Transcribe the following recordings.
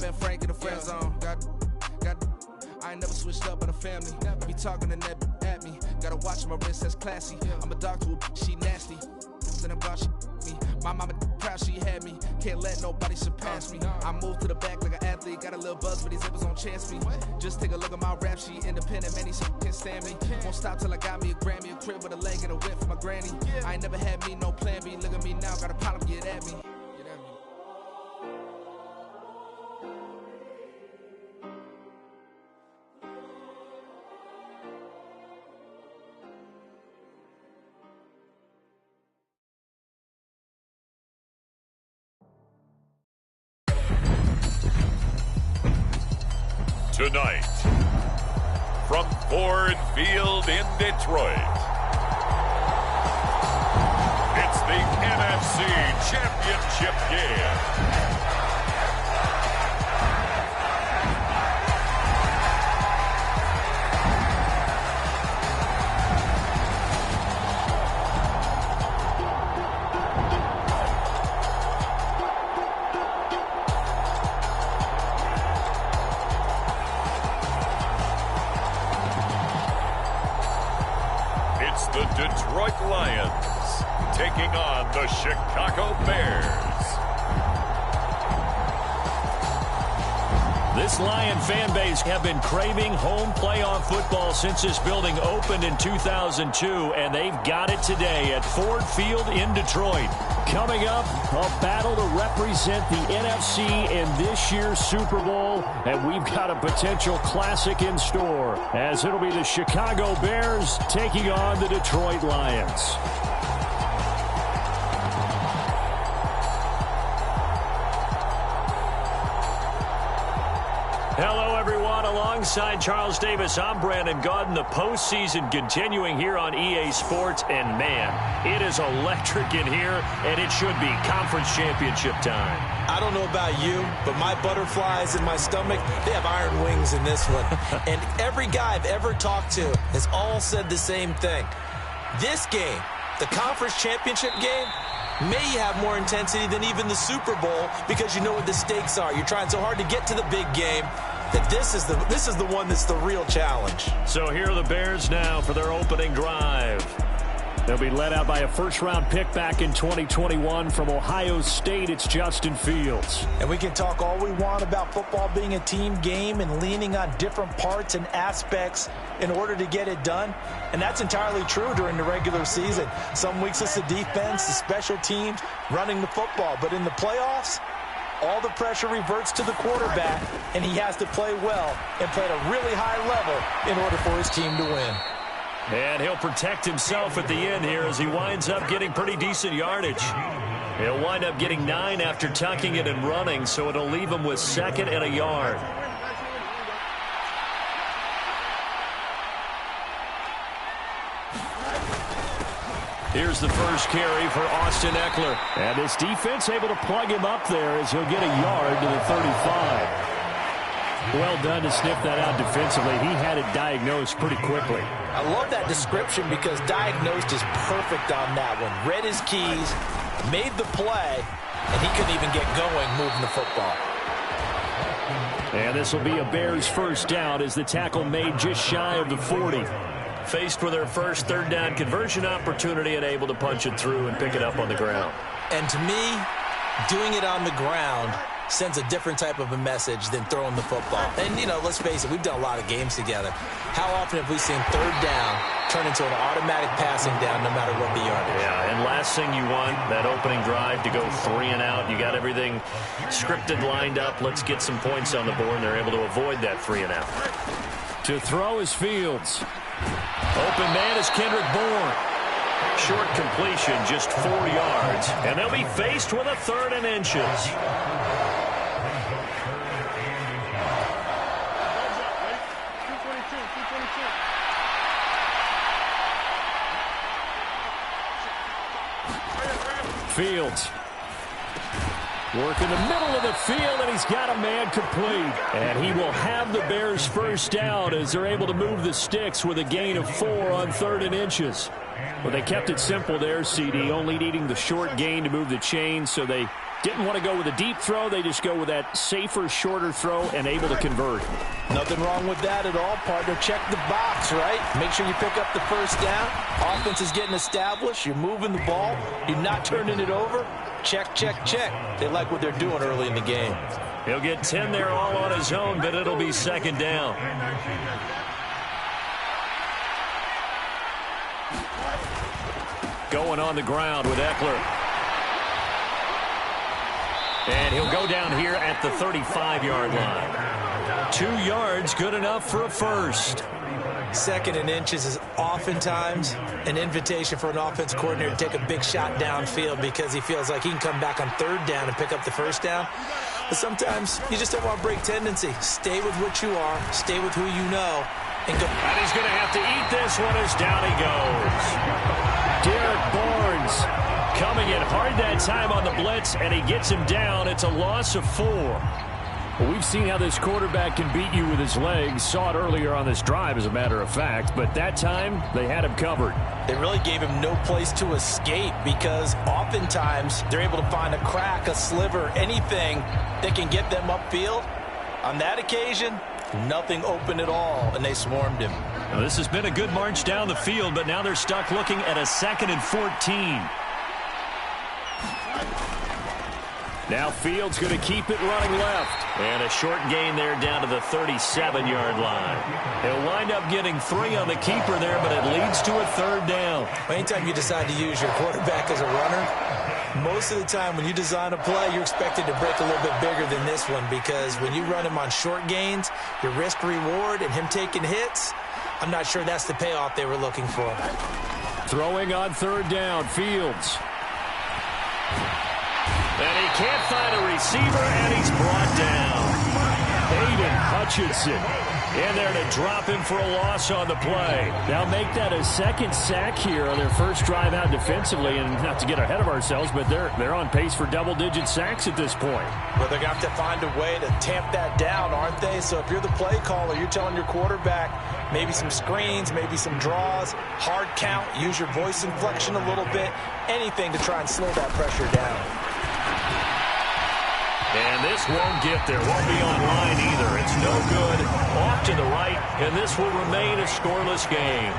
Ben Frank in the friend zone. I ain't never switched up on the family. Be talking to Ned at me. Gotta watch my wrist, that's classy. I'm a dog to a she nasty. And I'm about me. My mama proud she had me. Can't let nobody surpass me. I move to the back like an athlete. Got a little buzz, but these zippers don't chance me. Just take a look at my rap sheet. Independent, man, these can't stand me. Won't stop till I got me a Grammy, a crib with a leg and a whip for my granny. I ain't never had me no plan B. Look at me now, got a problem, get at me. Tonight, from Ford Field in Detroit, it's the NFC Championship game. The Detroit Lions taking on the Chicago Bears. This Lion fan base have been craving home playoff football since this building opened in 2002, and they've got it today at Ford Field in Detroit. Coming up, a battle to represent the NFC in this year's Super Bowl, and we've got a potential classic in store, as it'll be the Chicago Bears taking on the Detroit Lions. Hello, everyone. Alongside Charles Davis, I'm Brandon Gaudin. The postseason continuing here on EA Sports. And, man, it is electric in here, and it should be conference championship time. I don't know about you, but my butterflies in my stomach, they have iron wings in this one. And every guy I've ever talked to has all said the same thing. This game, the conference championship game, may have more intensity than even the Super Bowl because you know what the stakes are. You're trying so hard to get to the big game that this is the one that's the real challenge. So here are the Bears now for their opening drive. They'll be led out by a first-round pick back in 2021 from Ohio State. It's Justin Fields. And we can talk all we want about football being a team game and leaning on different parts and aspects in order to get it done. And that's entirely true during the regular season. Some weeks it's the defense, the special teams, running the football. But in the playoffs, all the pressure reverts to the quarterback, and he has to play well and play at a really high level in order for his team to win. And he'll protect himself at the end here as he winds up getting pretty decent yardage. He'll wind up getting 9 after tucking it and running, so it'll leave him with 2nd and a yard. Here's the first carry for Austin Eckler. And this defense able to plug him up there as he'll get a yard to the 35. Well done to sniff that out defensively. He had it diagnosed pretty quickly. I love that description because diagnosed is perfect on that one. Read his keys, made the play, and he couldn't even get going moving the football. And this will be a Bears first down as the tackle made just shy of the 40. Faced with their first third down conversion opportunity and able to punch it through and pick it up on the ground. And to me, doing it on the ground sends a different type of a message than throwing the football. And, you know, let's face it, we've done a lot of games together. How often have we seen third down turn into an automatic passing down no matter what the yardage? Yeah, and last thing you want, that opening drive to go 3 and out. You got everything scripted, lined up. Let's get some points on the board, and they're able to avoid that 3 and out. To throw is Fields. Open man is Kendrick Bourne. Short completion, just 4 yards. And they'll be faced with a 3rd and inches. Fields. Work in the middle of the field, and he's got a man complete. And he will have the Bears first down as they're able to move the sticks with a gain of 4 on 3rd and inches. Well, they kept it simple there, CD, only needing the short gain to move the chain, so they Didn't want to go with a deep throw. They just go with that safer, shorter throw and able to convert. Nothing wrong with that at all, partner. Check the box, right? Make sure you pick up the first down. Offense is getting established. You're moving the ball. You're not turning it over. Check, check, check. They like what they're doing early in the game. He'll get 10 there all on his own, but it'll be second down. Going on the ground with Eckler. And he'll go down here at the 35-yard line. 2 yards, good enough for a first. Second and inches is oftentimes an invitation for an offense coordinator to take a big shot downfield because he feels like he can come back on third down and pick up the first down. But sometimes you just don't want to break tendency. Stay with what you are. Stay with who you know. And go. And he's going to have to eat this one as down he goes. Derek Barnes coming in hard that time on the blitz, and he gets him down. It's a loss of 4. Well, we've seen how this quarterback can beat you with his legs. Saw it earlier on this drive, as a matter of fact. But that time, they had him covered. They really gave him no place to escape because oftentimes they're able to find a crack, a sliver, anything that can get them upfield. On that occasion, nothing open at all, and they swarmed him. Now, this has been a good march down the field, but now they're stuck looking at a 2nd and 14. Now Fields going to keep it running left. And a short gain there down to the 37-yard line. He'll wind up getting 3 on the keeper there, but it leads to a third down. Anytime you decide to use your quarterback as a runner, most of the time when you design a play, you're expected to break a little bit bigger than this one because when you run him on short gains, your risk-reward and him taking hits, I'm not sure that's the payoff they were looking for. Throwing on third down, Fields. And he can't find a receiver, and he's brought down. Aiden Hutchinson in there to drop him for a loss on the play. Now make that a second sack here on their first drive out defensively, and not to get ahead of ourselves, but they're on pace for double-digit sacks at this point. Well, they're going to have to find a way to tamp that down, aren't they? So if you're the play caller, you're telling your quarterback maybe some screens, maybe some draws, hard count, use your voice inflection a little bit, anything to try and slow that pressure down. And this won't get there. Won't be online either. It's no good. Off to the right, and this will remain a scoreless game.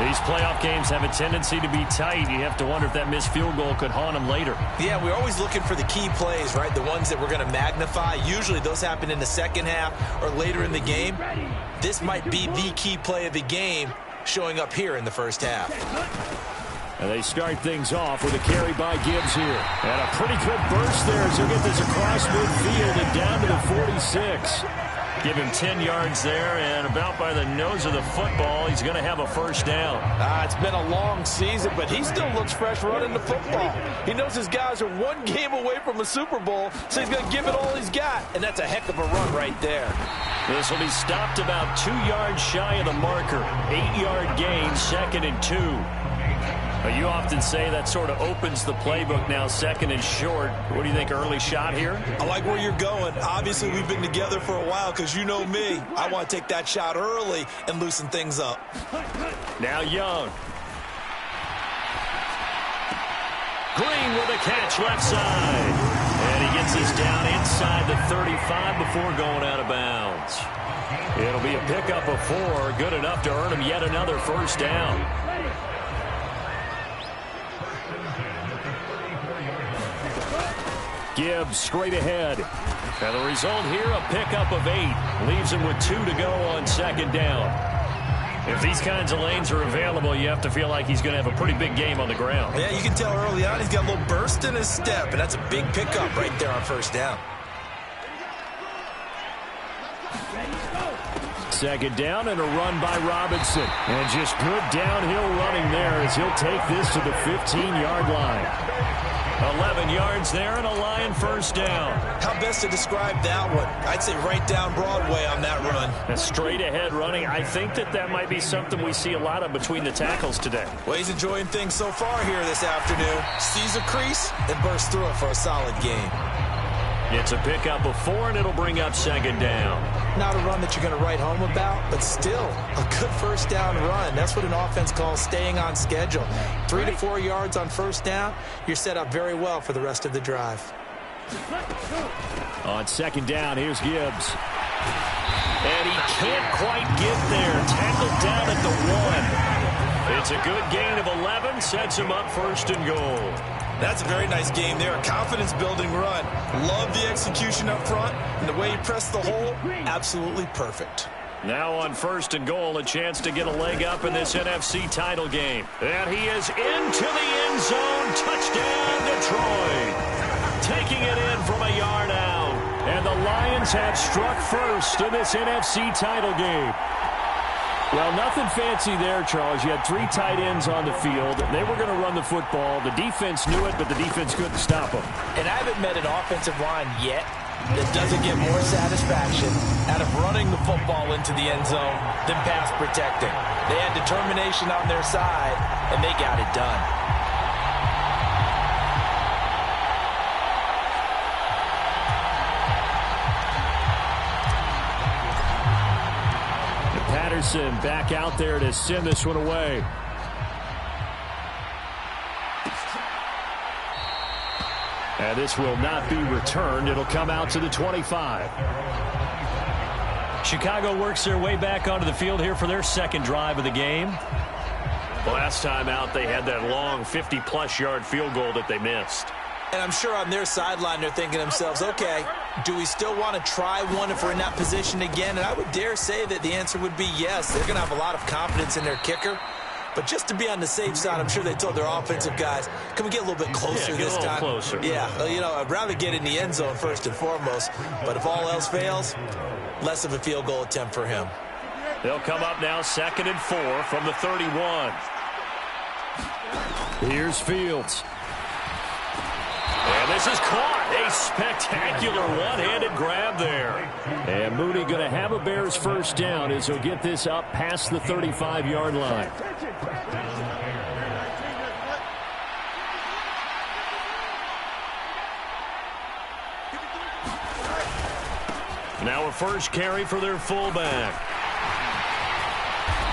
These playoff games have a tendency to be tight. You have to wonder if that missed field goal could haunt them later. Yeah, we're always looking for the key plays, right? The ones that we're going to magnify. Usually those happen in the second half or later in the game. This might be the key play of the game showing up here in the first half. And they start things off with a carry by Gibbs here. And a pretty good burst there as he'll get this across midfield and down to the 46. Give him 10 yards there, and about by the nose of the football, he's going to have a first down. It's been a long season, but he still looks fresh running the football. He knows his guys are one game away from a Super Bowl, so he's going to give it all he's got, and that's a heck of a run right there. This will be stopped about 2 yards shy of the marker. 8-yard gain, 2nd and 2. You often say that sort of opens the playbook now, 2nd and short. What do you think, early shot here? I like where you're going. Obviously, we've been together for a while because you know me. I want to take that shot early and loosen things up. Now Young. Green with a catch left side. And he gets this down inside the 35 before going out of bounds. It'll be a pickup of 4, good enough to earn him yet another first down. Gibbs straight ahead. And the result here, a pickup of 8. Leaves him with 2 to go on 2nd down. If these kinds of lanes are available, you have to feel like he's going to have a pretty big game on the ground. Yeah, you can tell early on he's got a little burst in his step, and that's a big pickup right there on first down. 2nd down and a run by Robinson. And just good downhill running there as he'll take this to the 15-yard line. 11 yards there and a Lion first down. How best to describe that one? I'd say right down Broadway on that run. A straight ahead running. I think that might be something we see a lot of between the tackles today. Well, he's enjoying things so far here this afternoon. Sees a crease and bursts through it for a solid game. It's a pickup of 4, and it'll bring up second down. Not a run that you're going to write home about, but still a good first down run. That's what an offense calls staying on schedule. 3 to 4 yards on first down, you're set up very well for the rest of the drive. On second down, here's Gibbs. And he can't quite get there. Tackled down at the 1. It's a good gain of 11, sets him up first and goal. That's a very nice game there. A confidence-building run. Love the execution up front, and the way he pressed the hole, absolutely perfect. Now on first and goal, a chance to get a leg up in this NFC title game. And he is into the end zone. Touchdown, Detroit. Taking it in from a yard out. And the Lions have struck first in this NFC title game. Well, nothing fancy there, Charles. You had 3 tight ends on the field. They were going to run the football. The defense knew it, but the defense couldn't stop them. And I haven't met an offensive line yet that doesn't get more satisfaction out of running the football into the end zone than pass protecting. They had determination on their side, and they got it done. Patterson back out there to send this one away. And this will not be returned. It'll come out to the 25. Chicago works their way back onto the field here for their second drive of the game. Last time out, they had that long 50-plus yard field goal that they missed. And I'm sure on their sideline they're thinking to themselves, okay, do we still want to try one if we're in that position again? And I would dare say that the answer would be yes. They're going to have a lot of confidence in their kicker. But just to be on the safe side, I'm sure they told their offensive guys, can we get a little bit closer this time? Closer. Yeah, you know, I'd rather get in the end zone first and foremost. But if all else fails, less of a field goal attempt for him. They'll come up now 2nd and 4 from the 31. Here's Fields. And this is caught. A spectacular one-handed grab there. And Mooney going to have a Bears first down as he'll get this up past the 35-yard line. Now a first carry for their fullback.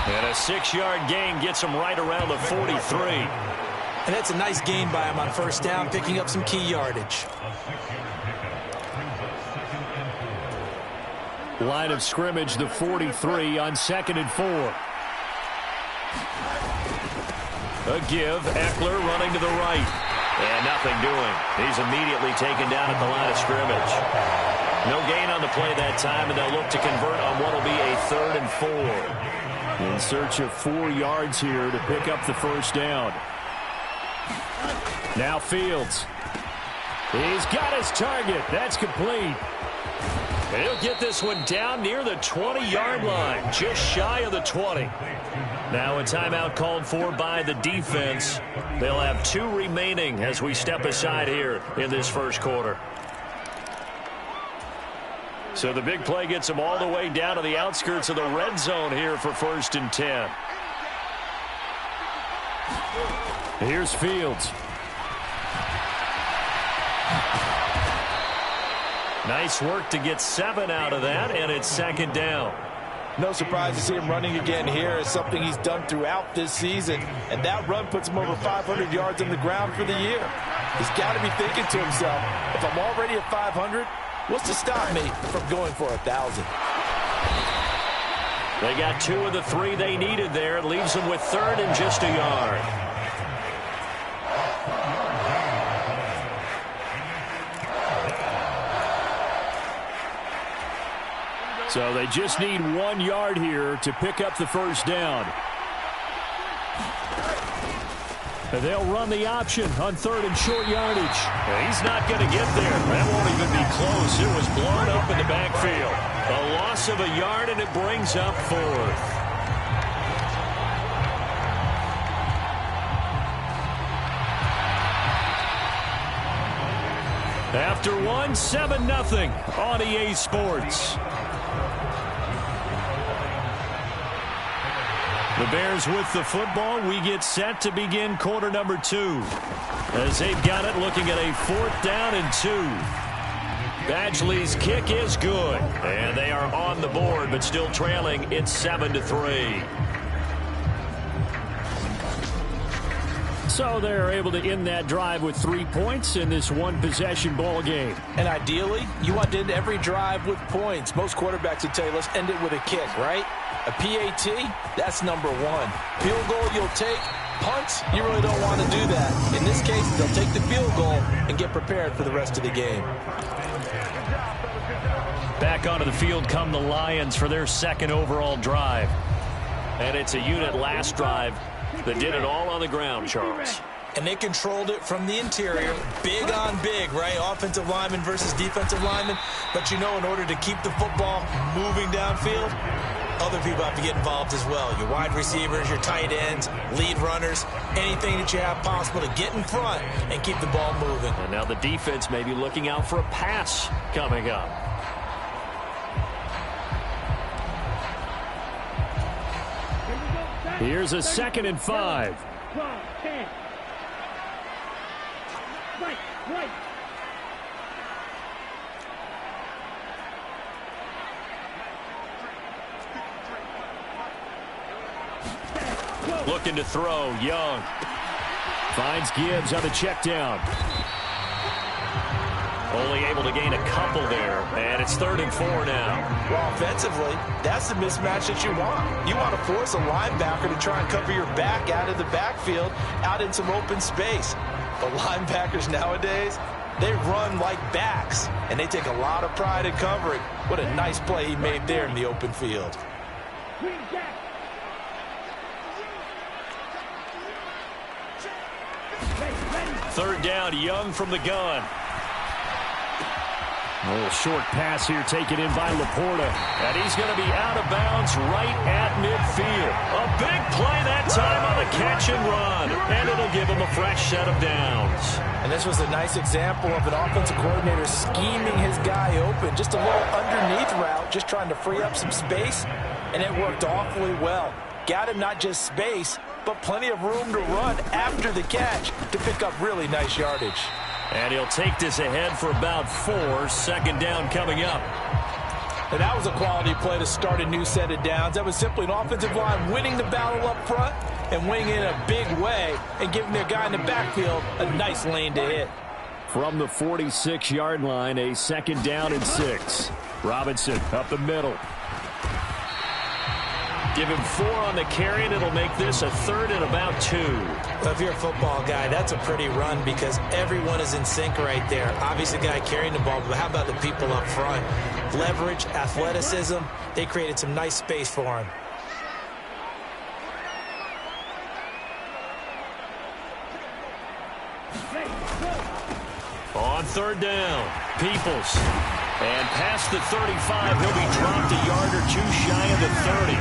And a 6-yard gain gets him right around the 43. And that's a nice gain by him on first down, picking up some key yardage. Line of scrimmage, the 43 on 2nd and 4. A give. Eckler running to the right. And nothing doing. He's immediately taken down at the line of scrimmage. No gain on the play that time, and they'll look to convert on what will be a 3rd and 4. In search of 4 yards here to pick up the first down. Now Fields. He's got his target. That's complete. He'll get this one down near the 20-yard line, just shy of the 20. Now a timeout called for by the defense. They'll have 2 remaining as we step aside here in this first quarter. So the big play gets them all the way down to the outskirts of the red zone here for 1st and 10. Here's Fields. Nice work to get 7 out of that, and it's 2nd down. No surprise to see him running again here. It's something he's done throughout this season, and that run puts him over 500 yards on the ground for the year. He's got to be thinking to himself, if I'm already at 500, what's to stop me from going for 1,000? They got 2 of the 3 they needed there. It leaves them with 3rd and just a yard. So they just need 1 yard here to pick up the first down. And they'll run the option on 3rd and short yardage. He's not going to get there. That won't even be close. It was blown up in the backfield. A loss of a yard, and it brings up 4th. After 1, 7-0 on EA Sports. The Bears with the football. We get set to begin quarter number 2. As they've got it, looking at a 4th down and 2. Badgley's kick is good. And they are on the board, but still trailing. It's 7-3. So they're able to end that drive with 3 points in this one-possession ball game. And ideally, you want to end every drive with points. Most quarterbacks would tell you, let's end it with a kick, right? A PAT, that's number one. Field goal you'll take. Punts, you really don't want to do that. In this case, they'll take the field goal and get prepared for the rest of the game. Back onto the field come the Lions for their second overall drive. And it's a unit last drive that did it all on the ground, Charles. And they controlled it from the interior. Big on big, right? Offensive lineman versus defensive lineman. But you know, in order to keep the football moving downfield, other people have to get involved as well. Your wide receivers, your tight ends, lead runners, anything that you have possible to get in front and keep the ball moving. And now the defense may be looking out for a pass coming up. Here's a 2nd and 5. Looking to throw, Young. Finds Gibbs on the check down. Only able to gain a couple there, and it's 3rd and 4 now. Well, offensively, that's the mismatch that you want. You want to force a linebacker to try and cover your back out of the backfield, out in some open space. But linebackers nowadays, they run like backs, and they take a lot of pride in covering. What a nice play he made there in the open field. Third down, Young from the gun. A little short pass here taken in by Laporta. And he's going to be out of bounds right at midfield. A big play that time on the catch and run. And it'll give him a fresh set of downs. And this was a nice example of an offensive coordinator scheming his guy open. Just a little underneath route, just trying to free up some space. And it worked awfully well. Got him not just space, but plenty of room to run after the catch to pick up really nice yardage. And he'll take this ahead for about 4. 2nd down coming up. And that was a quality play to start a new set of downs. That was simply an offensive line winning the battle up front and winning in a big way and giving their guy in the backfield a nice lane to hit. From the 46-yard line, a 2nd down and 6. Robinson up the middle. Give him 4 on the carry, and it'll make this a 3rd and about 2. Well, if you're a football guy, that's a pretty run because everyone is in sync right there. Obviously, the guy carrying the ball, but how about the people up front? Leverage, athleticism, they created some nice space for him. On 3rd down, Peoples. And past the 35, he'll be dropped a yard or 2 shy of the 30.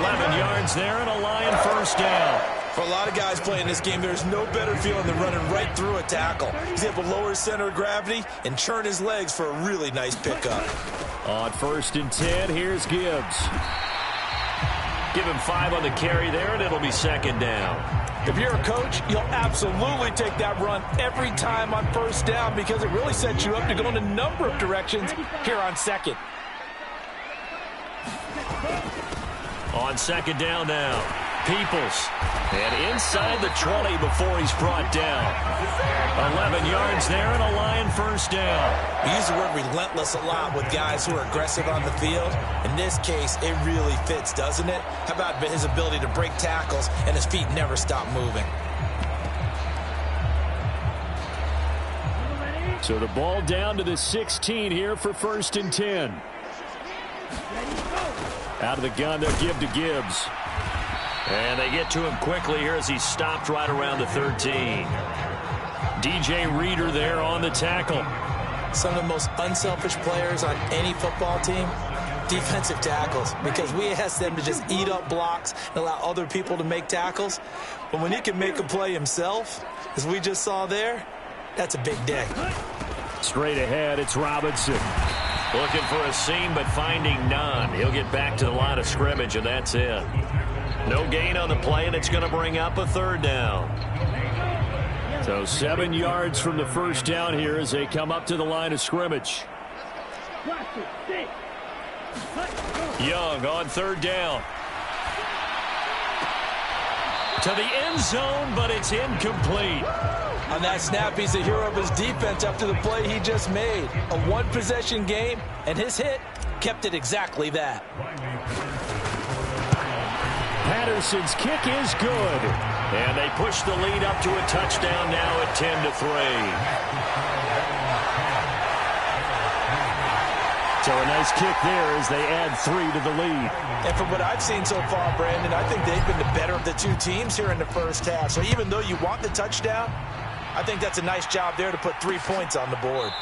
11 yards there and a Lion 1st down. For a lot of guys playing this game, there's no better feeling than running right through a tackle. He's able to lower his center of gravity and churn his legs for a really nice pickup. On 1st and 10, here's Gibbs. Give him 5 on the carry there, and it'll be 2nd down. If you're a coach, you'll absolutely take that run every time on 1st down because it really sets you up to go in a number of directions here on 2nd. On 2nd down now, Peoples. And inside the 20 before he's brought down. 11 yards there and a Lion 1st down. We use the word relentless a lot with guys who are aggressive on the field. In this case, it really fits, doesn't it? How about his ability to break tackles and his feet never stop moving? So the ball down to the 16 here for 1st and 10. Out of the gun, they'll give to Gibbs. And they get to him quickly here as he stopped right around the 13. DJ Reader there on the tackle. Some of the most unselfish players on any football team, defensive tackles, because we ask them to just eat up blocks and allow other people to make tackles. But when he can make a play himself, as we just saw there, that's a big day. Straight ahead, it's Robinson. Looking for a seam, but finding none. He'll get back to the line of scrimmage, and that's it. No gain on the play, and it's going to bring up a 3rd down. So 7 yards from the first down here as they come up to the line of scrimmage. Young on third down. To the end zone, but it's incomplete. On that snap, he's a hero of his defense after the play he just made. A one-possession game, and his hit kept it exactly that. Patterson's kick is good. And they push the lead up to a touchdown now at 10-3. So a nice kick there as they add 3 to the lead. And from what I've seen so far, Brandon, I think they've been the better of the two teams here in the first half. So even though you want the touchdown, I think that's a nice job there to put 3 points on the board.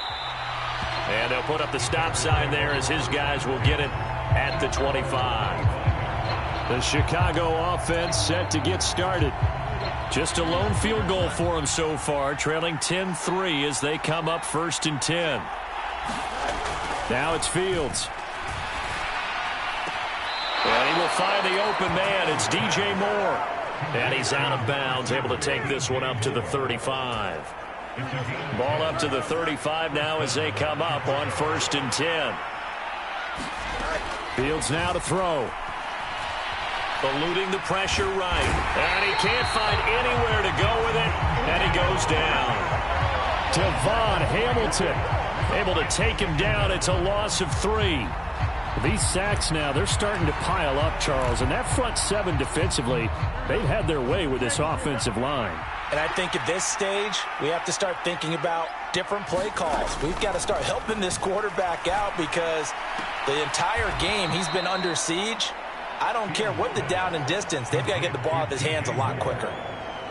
And they'll put up the stop sign there as his guys will get it at the 25. The Chicago offense set to get started. Just a lone field goal for them so far, trailing 10-3 as they come up 1st and 10. Now it's Fields. And he will find the open man. It's DJ Moore. And he's out of bounds, able to take this one up to the 35. Ball up to the 35 now as they come up on 1st and 10. Fields now to throw. Eluding the pressure right. And he can't find anywhere to go with it. And he goes down. Devon Hamilton able to take him down. It's a loss of 3. These sacks now, they're starting to pile up, Charles. And that front 7 defensively, they've had their way with this offensive line. And I think at this stage, we have to start thinking about different play calls. We've got to start helping this quarterback out because the entire game he's been under siege. I don't care what the down and distance. They've got to get the ball out of his hands a lot quicker.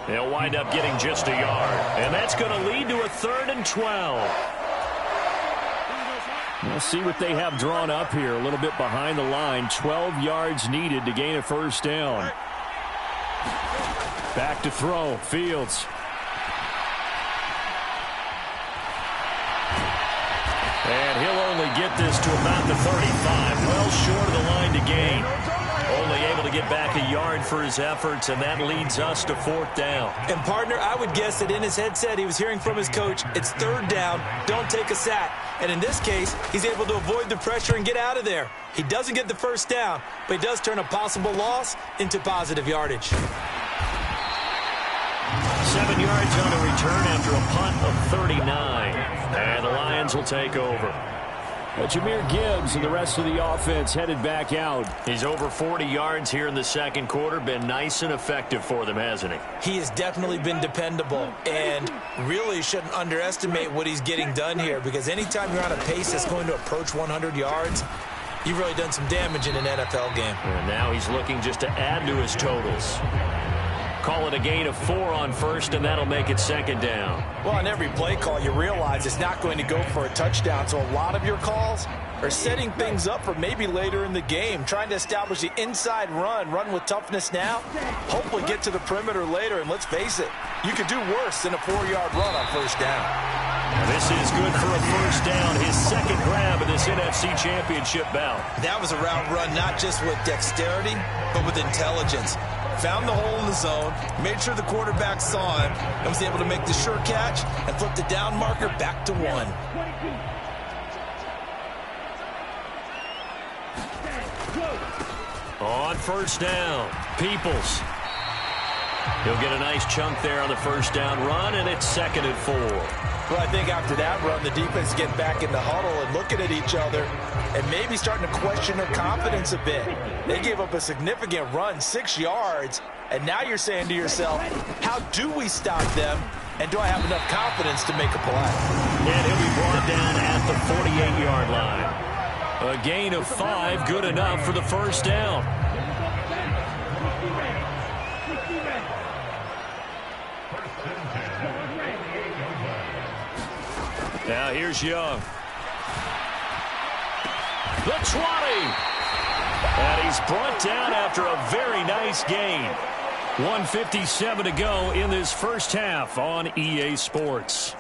They'll wind up getting just a yard. And that's going to lead to a 3rd and 12. We'll see what they have drawn up here. A little bit behind the line. 12 yards needed to gain a first down. Back to throw. Fields. And he'll only get this to about the 35. Well short of the line to gain. Only able to get back a yard for his efforts, and that leads us to 4th down. And, partner, I would guess that in his headset he was hearing from his coach, it's 3rd down, don't take a sack. And in this case, he's able to avoid the pressure and get out of there. He doesn't get the first down, but he does turn a possible loss into positive yardage. 7 yards on a return after a punt of 39. And the Lions will take over. Jahmyr Gibbs and the rest of the offense headed back out. He's over 40 yards here in the second quarter. Been nice and effective for them, hasn't he? He has definitely been dependable, and really shouldn't underestimate what he's getting done here, because anytime you're on a pace that's going to approach 100 yards, you've really done some damage in an NFL game. And now he's looking just to add to his totals. Call it a gain of 4 on 1st, and that'll make it 2nd down. Well, on every play call, you realize it's not going to go for a touchdown, so a lot of your calls are setting things up for maybe later in the game, trying to establish the inside run with toughness now, hopefully get to the perimeter later, and let's face it, you could do worse than a 4-yard run on 1st down. And this is good for a 1st down, his 2nd grab of this NFC Championship bout. That was a route run not just with dexterity, but with intelligence. Found the hole in the zone, made sure the quarterback saw him, and was able to make the sure catch and flip the down marker back to 1. On 1st down, Peoples. He'll get a nice chunk there on the 1st down run, and it's 2nd and 4. Well, I think after that run, the defense is getting back in the huddle and looking at each other and maybe starting to question their confidence a bit. They gave up a significant run, 6 yards, and now you're saying to yourself, how do we stop them, and do I have enough confidence to make a play? And he'll be brought down at the 48-yard line. A gain of 5, good enough for the 1st down. Now here's Young. The 20. And he's brought down after a very nice gain. 1:57 to go in this first half on EA Sports.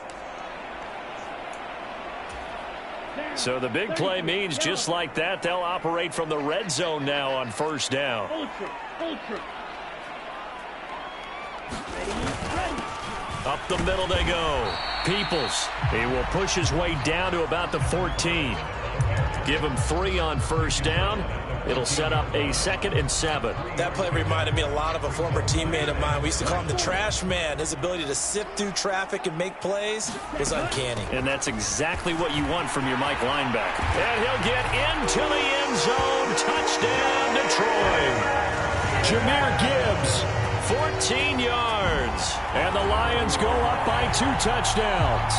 So the big play means just like that, they'll operate from the red zone now on 1st down. Up the middle they go. Peoples, he will push his way down to about the 14. Give him 3 on first down. It'll set up a 2nd and 7. That play reminded me a lot of a former teammate of mine. We used to call him the trash man. His ability to sift through traffic and make plays was uncanny. And that's exactly what you want from your Mike linebacker. And he'll get into the end zone. Touchdown, Detroit. Jahmyr Gibbs, 14 yards. And the Lions go up by 2 touchdowns.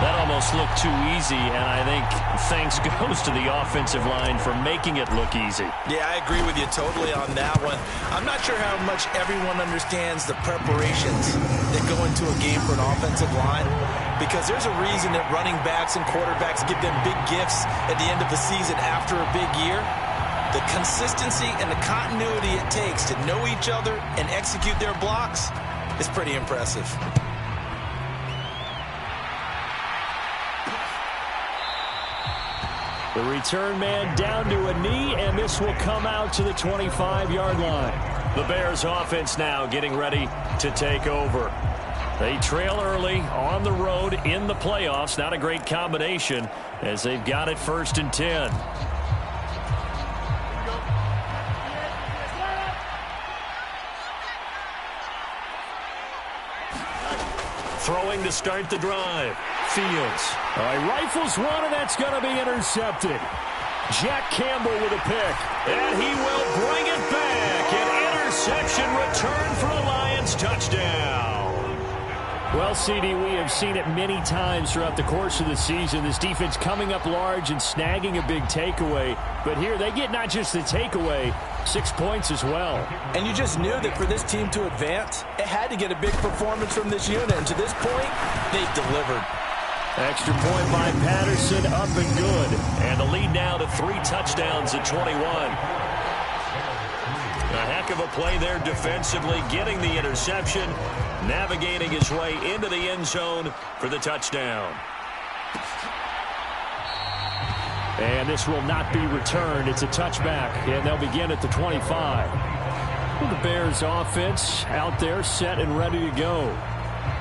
That almost looked too easy, and I think thanks goes to the offensive line for making it look easy. Yeah, I agree with you totally on that one. I'm not sure how much everyone understands the preparations that go into a game for an offensive line, because there's a reason that running backs and quarterbacks give them big gifts at the end of the season after a big year. The consistency and the continuity it takes to know each other and execute their blocks is pretty impressive. The return man down to a knee, and this will come out to the 25-yard line. The Bears offense now getting ready to take over. They trail early on the road in the playoffs. Not a great combination as they've got it 1st and 10. Throwing to start the drive. Fields. All right, rifles one, and that's going to be intercepted. Jack Campbell with a pick. And he will bring it back. An interception return for a Lions touchdown. Well, CD, we have seen it many times throughout the course of the season. This defense coming up large and snagging a big takeaway. But here they get not just the takeaway, 6 points as well. And you just knew that for this team to advance, it had to get a big performance from this unit. And to this point, they've delivered. Extra point by Patterson, up and good. And the lead now to 3 touchdowns at 21. A heck of a play there defensively, getting the interception, navigating his way into the end zone for the touchdown. And this will not be returned. It's a touchback, and they'll begin at the 25. The Bears offense out there set and ready to go.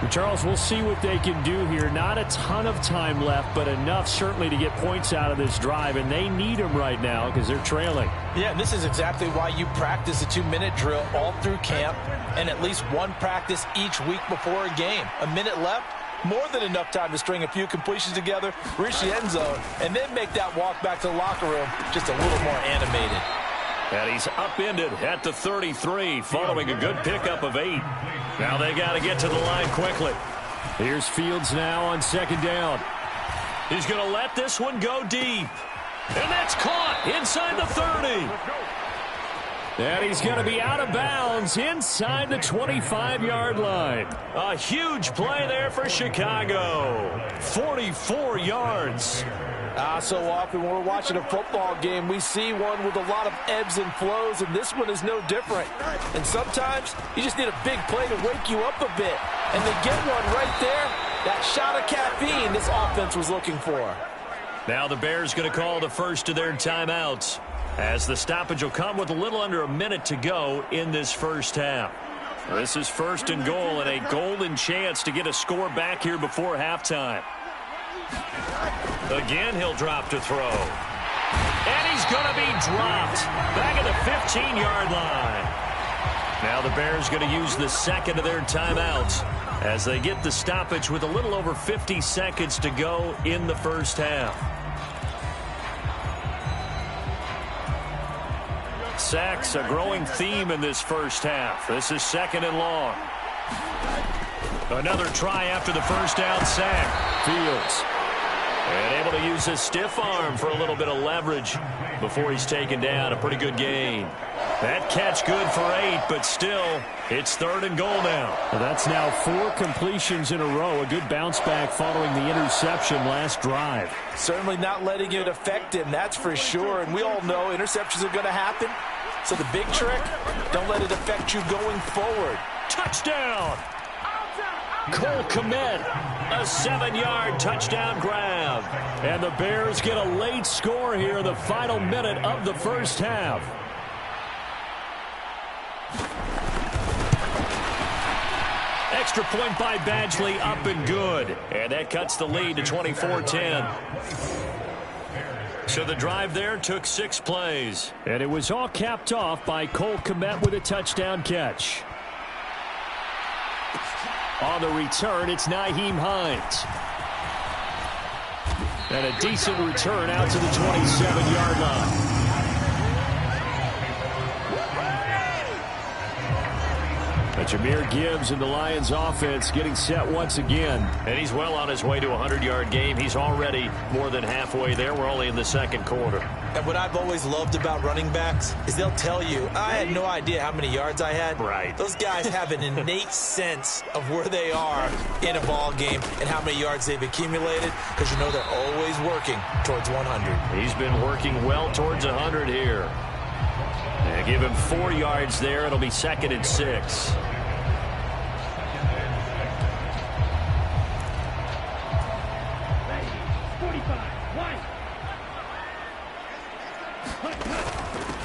Charles, we'll see what they can do here. Not a ton of time left, but enough certainly to get points out of this drive, and they need them right now because they're trailing. Yeah, and this is exactly why you practice a 2-minute drill all through camp and at least one practice each week before a game. A minute left, more than enough time to string a few completions together, reach the end zone, and then make that walk back to the locker room just a little more animated. And he's upended at the 33 following a good pickup of 8. Now they got to get to the line quickly. Here's Fields now on 2nd down. He's going to let this one go deep. And that's caught inside the 30. And he's going to be out of bounds inside the 25-yard line. A huge play there for Chicago. 44 yards. So often when we're watching a football game, we see one with a lot of ebbs and flows, and this one is no different. And sometimes you just need a big play to wake you up a bit. And they get one right there. That shot of caffeine this offense was looking for. Now the Bears going to call the first of their timeouts, as the stoppage will come with a little under a minute to go in this first half. This is 1st and goal, and a golden chance to get a score back here before halftime. Again, he'll drop to throw. And he's going to be dropped back at the 15-yard line. Now the Bears going to use the 2nd of their timeouts as they get the stoppage with a little over 50 seconds to go in the first half. Sacks, a growing theme in this first half. This is 2nd and long. Another try after the first down sack. Fields. And able to use his stiff arm for a little bit of leverage before he's taken down. A pretty good gain. That catch good for 8, but still, it's 3rd and goal now. Well, that's now 4 completions in a row. A good bounce back following the interception last drive. Certainly not letting it affect him, that's for sure. And we all know interceptions are going to happen. So the big trick, don't let it affect you going forward. Touchdown! Cole Kmet, a 7-yard touchdown grab. And the Bears get a late score here in the final minute of the first half. extra point by Badgley, up and good. And that cuts the lead to 24-10. So the drive there took 6 plays. And it was all capped off by Cole Kmet with a touchdown catch. On the return, it's Nyheim Hines. And a decent return out to the 27-yard line. Jahmyr Gibbs and the Lions offense getting set once again. And he's well on his way to a 100-yard game. He's already more than halfway there. We're only in the second quarter. And what I've always loved about running backs is they'll tell you, I had no idea how many yards I had. Right. Those guys have an innate sense of where they are in a ball game and how many yards they've accumulated, because you know they're always working towards 100. He's been working well towards 100 here. And give him 4 yards there. It'll be 2nd and 6.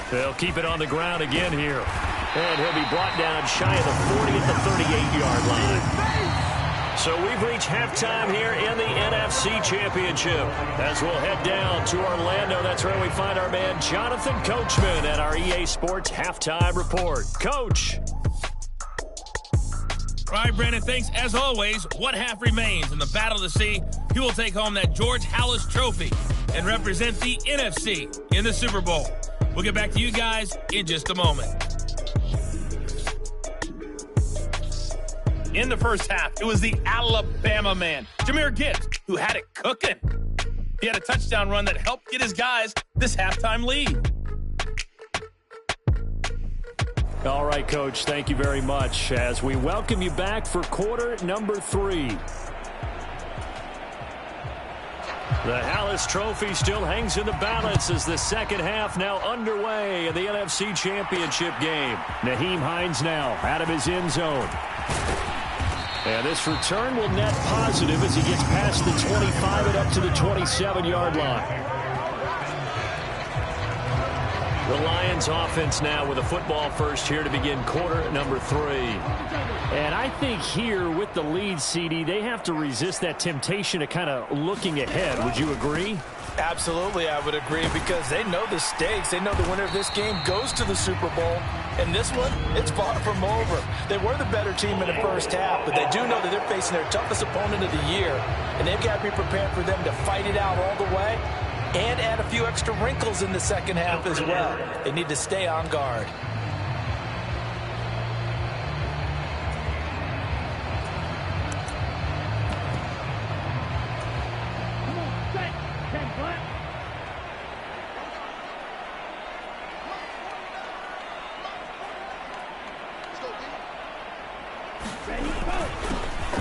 They'll keep it on the ground again here. And he'll be brought down shy of the 40 at the 38-yard line. So we've reached halftime here in the NFC Championship. As we'll head down to Orlando, that's where we find our man Jonathan Coachman at our EA Sports Halftime Report. Coach. All right, Brandon, thanks. As always, what half remains in the battle to see who will take home that George Halas trophy and represent the NFC in the Super Bowl. We'll get back to you guys in just a moment. In the first half, it was the Alabama man, Jahmyr Gibbs, who had it cooking. He had a touchdown run that helped get his guys this halftime lead. All right, Coach, thank you very much as we welcome you back for quarter number 3. The Halas Trophy still hangs in the balance as the second half now underway in the NFC Championship game. Nyheim Hines now out of his end zone. And this return will net positive as he gets past the 25 and up to the 27-yard line. The Lions offense now with a football first here to begin quarter number 3. And I think here with the lead, CD, they have to resist that temptation of kind of looking ahead. Would you agree? Absolutely, I would agree, because they know the stakes. They know the winner of this game goes to the Super Bowl. And this one, it's far from over. They were the better team in the first half, but they do know that they're facing their toughest opponent of the year. And they've got to be prepared for them to fight it out all the way and add a few extra wrinkles in the second half as well. They need to stay on guard.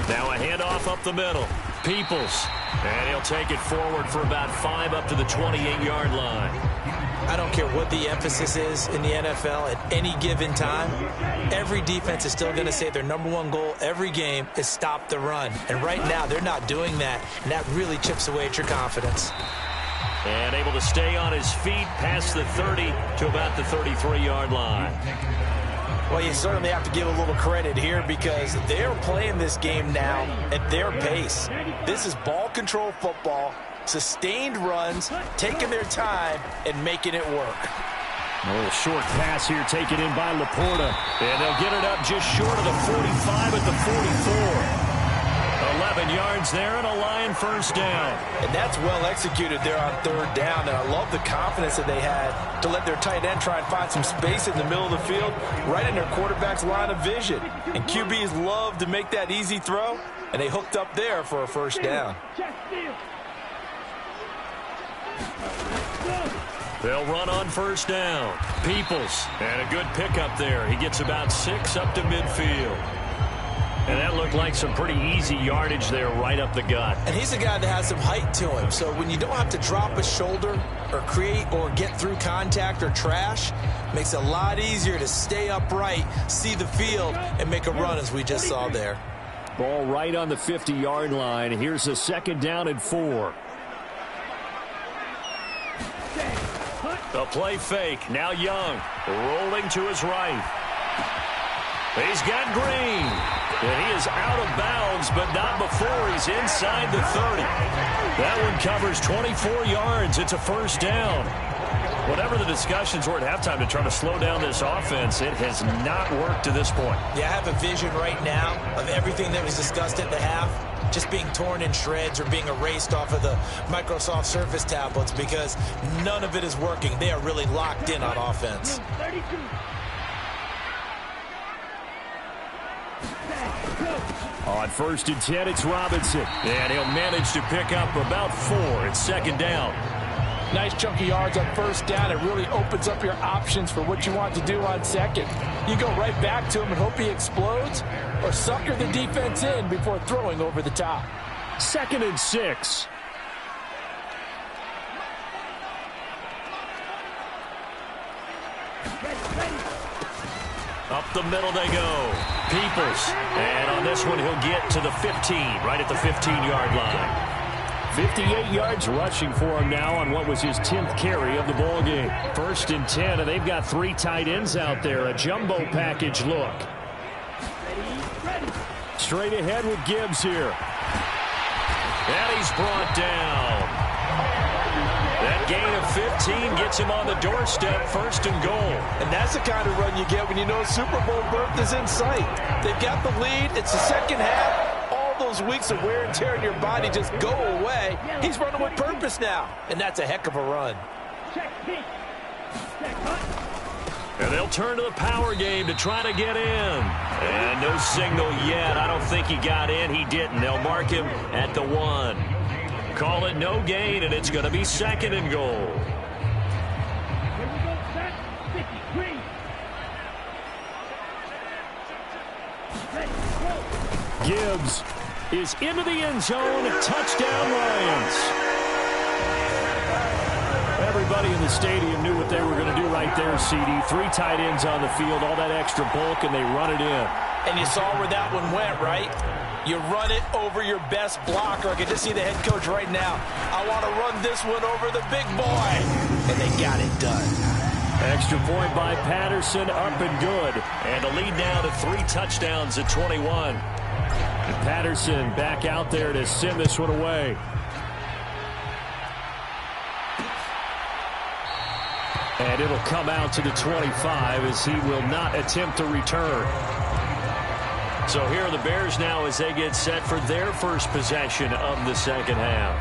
Now a handoff up the middle. Peoples. And he'll take it forward for about 5 up to the 28-yard line. I don't care what the emphasis is in the NFL at any given time. Every defense is still going to say their #1 goal every game is stop the run. And right now, they're not doing that, and that really chips away at your confidence. And able to stay on his feet past the 30 to about the 33-yard line. Well, you certainly have to give a little credit here because they're playing this game now at their pace. This is ball control football, sustained runs, taking their time, and making it work. A little short pass here taken in by Laporta. And they'll get it up just short of the 45 at the 44. 11 yards there and a Lion first down. And that's well executed there on third down. And I love the confidence that they had to let their tight end try and find some space in the middle of the field, right in their quarterback's line of vision. And QBs love to make that easy throw, and they hooked up there for a first down. They'll run on first down. Peoples, and a good pickup there. He gets about 6 up to midfield. And that looked like some pretty easy yardage there right up the gut. And he's a guy that has some height to him. So when you don't have to drop a shoulder or create or get through contact or trash, makes it a lot easier to stay upright, see the field, and make a run as we just saw there. Ball right on the 50-yard line. Here's a second down and 4. The play fake. Now Young rolling to his right. He's got Green. And he is out of bounds, but not before he's inside the 30. That one covers 24 yards. It's a first down. Whatever the discussions were at halftime to try to slow down this offense, it has not worked to this point. Yeah, I have a vision right now of everything that was discussed at the half just being torn in shreds or being erased off of the Microsoft Surface tablets because none of it is working. They are really locked in on offense. On 1st and 10, it's Robinson. And he'll manage to pick up about 4. It's second down. Nice chunk of yards on first down. It really opens up your options for what you want to do on second. You go right back to him and hope he explodes, or sucker the defense in before throwing over the top. 2nd and 6. Up the middle they go. Peoples. And on this one, he'll get to the 15, right at the 15-yard line. 58 yards rushing for him now on what was his 10th carry of the ball game. 1st and 10, and they've got 3 tight ends out there. A jumbo package look. Straight ahead with Gibbs here. And he's brought down. That gain of 15 gets him on the doorstep, 1st and goal. And that's the kind of run you get when you know Super Bowl berth is in sight. They've got the lead. It's the second half. Those weeks of wear and tear in your body just go away. He's running with purpose now, and that's a heck of a run. And they'll turn to the power game to try to get in. And no signal yet. I don't think he got in. He didn't. They'll mark him at the 1. Call it no gain, and it's going to be 2nd and goal. Gibbs is into the end zone. Touchdown, Lions. Everybody in the stadium knew what they were going to do right there, CD. 3 tight ends on the field, all that extra bulk, and they run it in. And you saw where that one went, right? You run it over your best blocker. I can just see the head coach right now. I want to run this one over the big boy. And they got it done. Extra point by Patterson, up and good. And the lead now to 3 touchdowns at 21. And Patterson back out there to send this one away. And it'll come out to the 25 as he will not attempt to return. So here are the Bears now as they get set for their first possession of the second half.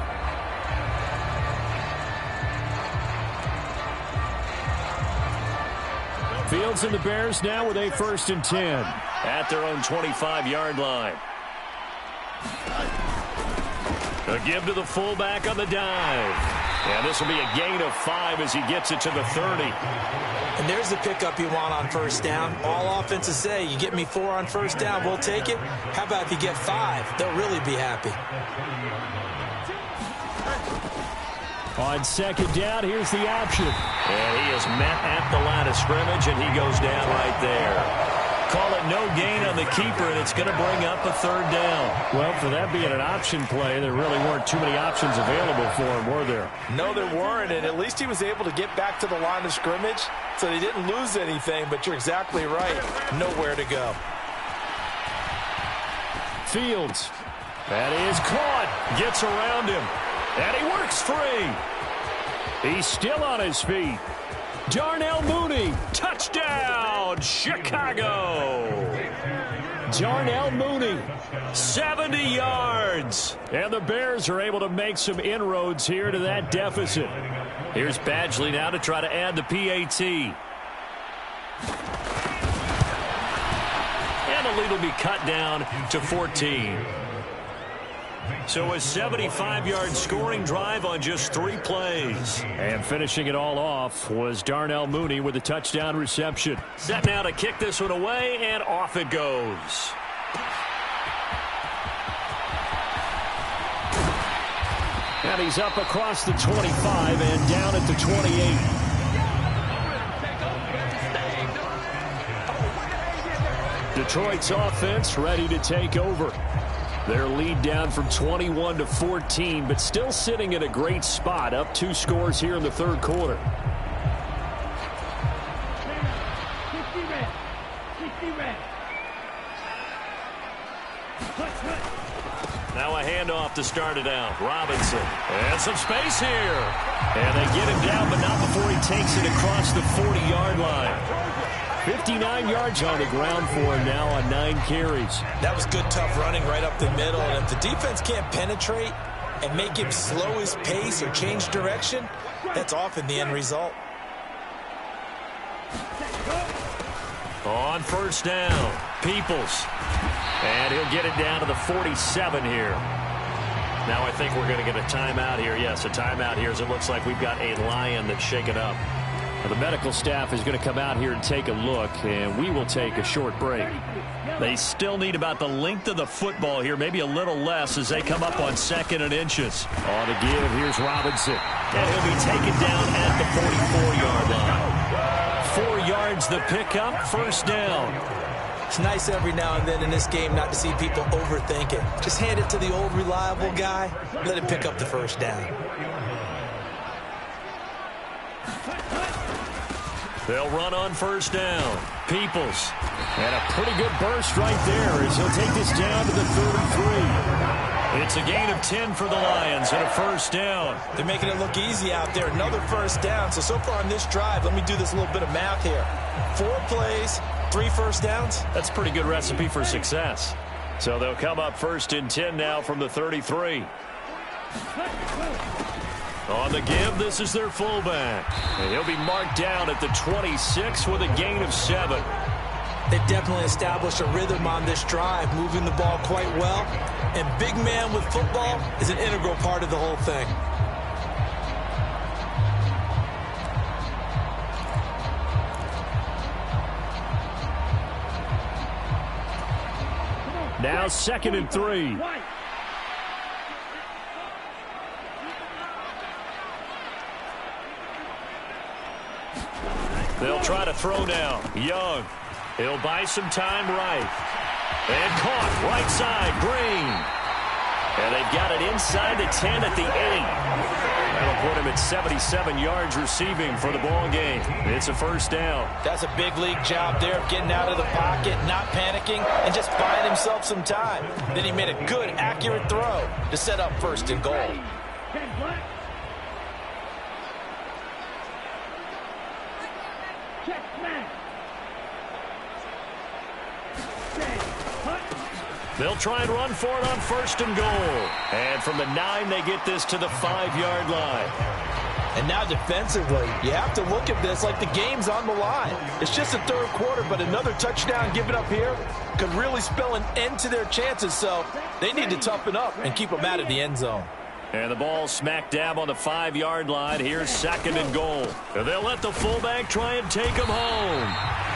Fields and the Bears now with a 1st and 10. At their own 25-yard line. A give to the fullback on the dive. And this will be a gain of 5 as he gets it to the 30. And there's the pickup you want on first down. All offenses say, you get me 4 on first down, we'll take it. How about if you get 5? They'll really be happy. On 2nd down, here's the option. And he is met at the line of scrimmage, and he goes down right there. Call it no gain on the keeper, and it's going to bring up a 3rd down. Well, for that being an option play, there really weren't too many options available for him, were there? No, there weren't, and at least he was able to get back to the line of scrimmage, so he didn't lose anything, but you're exactly right. Nowhere to go. Fields. That is caught. Gets around him. And he works free. He's still on his feet. Darnell Mooney. Touchdown, Chicago. Darnell Mooney. 70 yards. And the Bears are able to make some inroads here to that deficit. Here's Badgley now to try to add the PAT. And the lead will be cut down to 14. So a 75-yard scoring drive on just 3 plays. And finishing it all off was Darnell Mooney with a touchdown reception. Set now to kick this one away, and off it goes. And he's up across the 25 and down at the 28. Detroit's offense ready to take over. Their lead down from 21 to 14, but still sitting at a great spot, up 2 scores here in the 3rd quarter. Now a handoff to start it out. Robinson. And some space here. And they get him down, but not before he takes it across the 40-yard line. 59 yards on the ground for him now on 9 carries. That was good, tough running right up the middle. And if the defense can't penetrate and make him slow his pace or change direction, that's often the end result. On first down, Peoples. And he'll get it down to the 47 here. Now I think we're going to get a timeout here. Yes, a timeout here as it looks like we've got a Lion that's shaken up. Now, the medical staff is going to come out here and take a look, and we will take a short break. They still need about the length of the football here, maybe a little less as they come up on 2nd and inches. On the give, here's Robinson. And he'll be taken down at the 44-yard line. 4 yards the pickup, first down. It's nice every now and then in this game not to see people overthink it. Just hand it to the old reliable guy, let him pick up the first down. They'll run on first down. Peoples. And a pretty good burst right there as he'll take this down to the 33. It's a gain of 10 for the Lions and a first down. They're making it look easy out there. Another first down. So far on this drive, let me do this little bit of math here. 4 plays, 3 first downs. That's a pretty good recipe for success. So they'll come up 1st and 10 now from the 33. On the give, this is their fullback. And he'll be marked down at the 26 with a gain of 7. They've definitely established a rhythm on this drive, moving the ball quite well. And big man with football is an integral part of the whole thing. Now 2nd and 3. They'll try to throw now. Young. He'll buy some time right. And caught right side. Green. And they've got it inside the 10 at the 8. That'll put him at 77 yards receiving for the ball game. It's a first down. That's a big league job there of getting out of the pocket, not panicking, and just buying himself some time. Then he made a good, accurate throw to set up 1st and goal. They'll try and run for it on 1st and goal. And from the 9, they get this to the 5-yard line. And now defensively, you have to look at this like the game's on the line. It's just the 3rd quarter, but another touchdown given up here could really spell an end to their chances. So they need to toughen up and keep them out of the end zone. And the ball smack dab on the 5-yard line. Here's 2nd and goal. And they'll let the fullback try and take him home.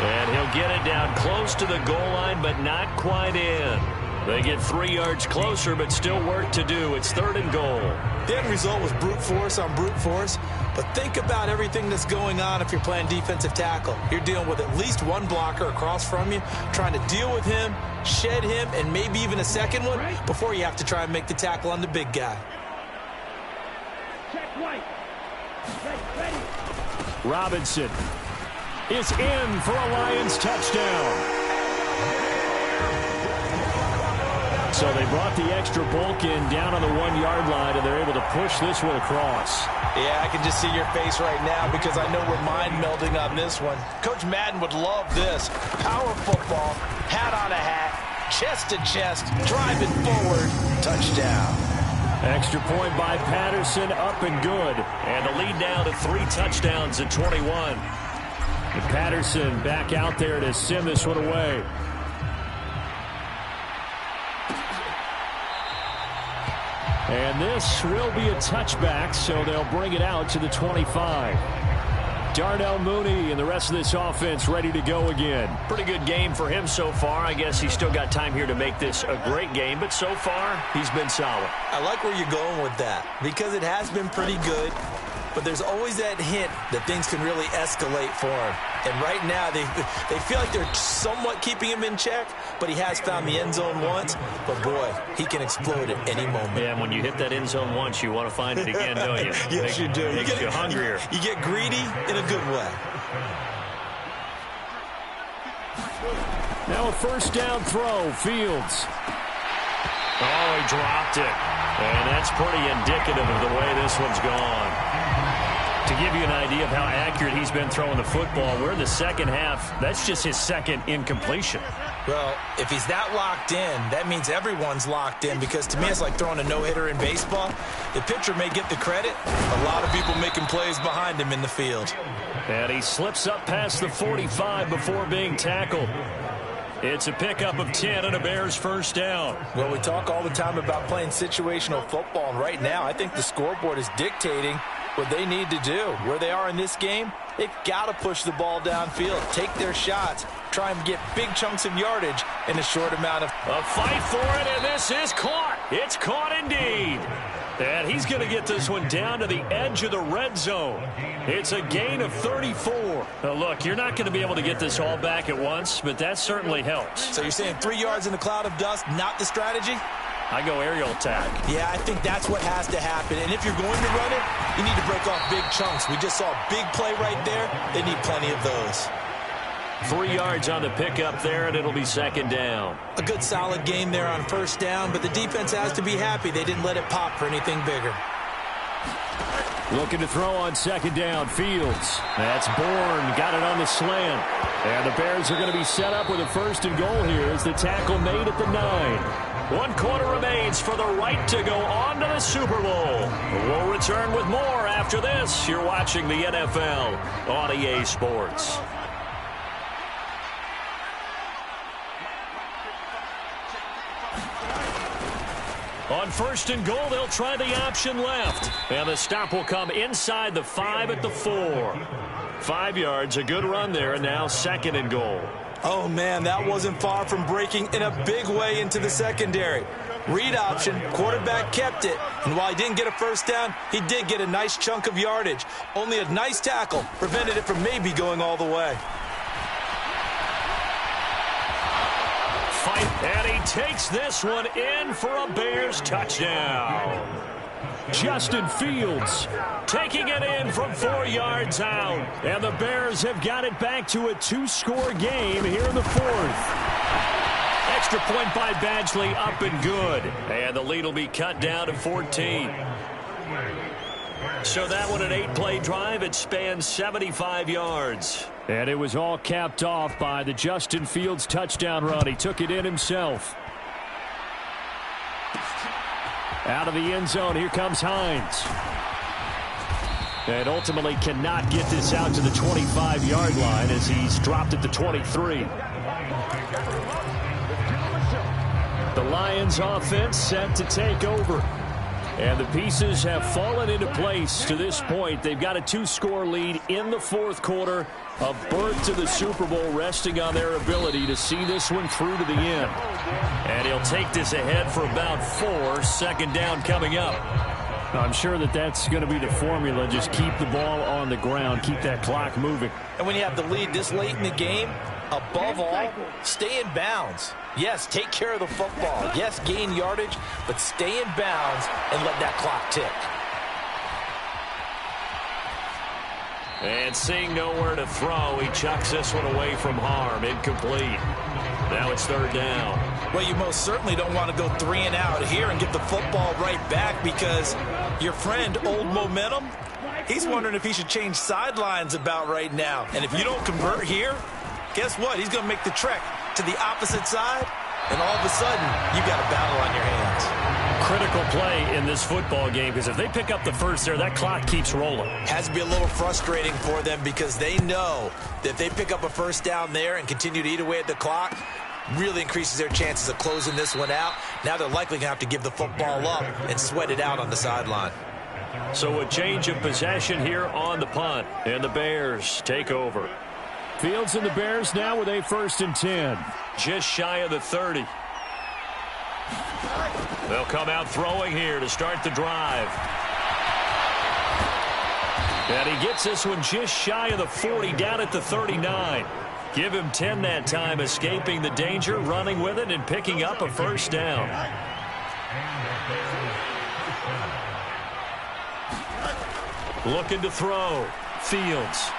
And he'll get it down close to the goal line, but not quite in. They get 3 yards closer, but still work to do. It's 3rd and goal. The end result was brute force on brute force. But think about everything that's going on if you're playing defensive tackle. You're dealing with at least one blocker across from you, trying to deal with him, shed him, and maybe even a second one before you have to try and make the tackle on the big guy. Robinson is in for a Lions touchdown. So they brought the extra bulk in down on the 1-yard line, and they're able to push this one across. Yeah, I can just see your face right now because I know we're mind melding on this one. Coach Madden would love this. Power football, hat on a hat, chest to chest, driving forward, touchdown. Extra point by Patterson, up and good. And the lead now to 3 touchdowns at 21. And Patterson back out there to send this one away. And this will be a touchback, so they'll bring it out to the 25. Darnell Mooney and the rest of this offense ready to go again. Pretty good game for him so far. I guess he's still got time here to make this a great game, but so far, he's been solid. I like where you're going with that because it has been pretty good, but there's always that hint that things can really escalate for him. And right now, they feel like they're somewhat keeping him in check, but he has found the end zone once. But, boy, he can explode at any moment. Yeah, and when you hit that end zone once, you want to find it again, don't you? Yes, you do. Makes you hungrier. You get greedy in a good way. Now a first down throw, Fields. Oh, he dropped it. And that's pretty indicative of the way this one's gone. To give you an idea of how accurate he's been throwing the football, we're in the second half. That's just his second incompletion. Well, if he's that locked in, that means everyone's locked in, because to me it's like throwing a no-hitter in baseball. The pitcher may get the credit. A lot of people making plays behind him in the field. And he slips up past the 45 before being tackled. It's a pickup of 10 and a Bears first down. Well, we talk all the time about playing situational football, and right now I think the scoreboard is dictating what they need to do. Where they are in this game, they've got to push the ball downfield, take their shots, try and get big chunks of yardage in a short amount of... A fight for it, and this is caught. It's caught indeed. And he's going to get this one down to the edge of the red zone. It's a gain of 34. Now, look, you're not going to be able to get this all back at once, but that certainly helps. So you're saying 3 yards in a cloud of dust, not the strategy? I go aerial attack. Yeah, I think that's what has to happen. And if you're going to run it, you need to break off big chunks. We just saw a big play right there. They need plenty of those. 3 yards on the pickup there, and it'll be second down. A good solid game there on first down, but the defense has to be happy they didn't let it pop for anything bigger. Looking to throw on second down, Fields. That's Bourne, got it on the slant. And the Bears are going to be set up with a first and goal here as the tackle made at the 9. 1 quarter remains for the right to go on to the Super Bowl. We'll return with more after this. You're watching the NFL on EA Sports. On first and goal, they'll try the option left. And the stop will come inside the 5 at the 4. 5 yards, a good run there, and now second and goal. Oh, man, that wasn't far from breaking in a big way into the secondary. Read option, quarterback kept it, and while he didn't get a first down, he did get a nice chunk of yardage. Only a nice tackle prevented it from maybe going all the way. And he takes this one in for a Bears touchdown. Justin Fields taking it in from 4 yards out. And the Bears have got it back to a 2-score game here in the 4th. Extra point by Badgley, up and good. And the lead will be cut down to 14. So that one, an 8-play drive. It spans 75 yards. And it was all capped off by the Justin Fields touchdown run. He took it in himself. Out of the end zone, here comes Hines. And ultimately cannot get this out to the 25-yard line as he's dropped at the 23. The Lions offense set to take over. And the pieces have fallen into place to this point. They've got a 2-score lead in the 4th quarter. A berth to the Super Bowl resting on their ability to see this one through to the end. And he'll take this ahead for about 4. Second down coming up. I'm sure that that's going to be the formula. Just keep the ball on the ground. Keep that clock moving. And when you have the lead this late in the game, above all, stay in bounds. Yes, take care of the football. Yes, gain yardage, but stay in bounds and let that clock tick. And seeing nowhere to throw, he chucks this one away from harm. Incomplete. Now it's third down. Well, you most certainly don't want to go 3 and out here and get the football right back, because your friend, Old Momentum, he's wondering if he should change sidelines about right now. And if you don't convert here, guess what? He's going to make the trek to the opposite side, and all of a sudden, you've got a battle on your hands. Critical play in this football game, because if they pick up the first there, that clock keeps rolling. Has to be a little frustrating for them, because they know that if they pick up a first down there and continue to eat away at the clock, really increases their chances of closing this one out. Now they're likely going to have to give the football up and sweat it out on the sideline. So a change of possession here on the punt, and the Bears take over. Fields and the Bears now with a 1st and 10. Just shy of the 30. They'll come out throwing here to start the drive. And he gets this one just shy of the 40, down at the 39. Give him 10 that time, escaping the danger, running with it, and picking up a first down. Looking to throw. Fields.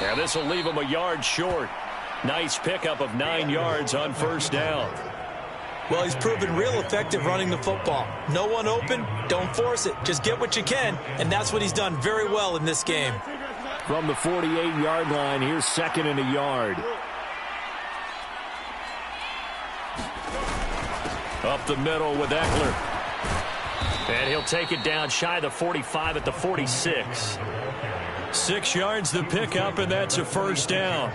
And this will leave him a yard short. Nice pickup of 9 yards on first down. Well, he's proven real effective running the football. No one open, don't force it. Just get what you can, and that's what he's done very well in this game. From the 48-yard line, here's 2nd and a yard. Up the middle with Eckler. And he'll take it down shy of the 45 at the 46. 6 yards the pickup, and that's a first down.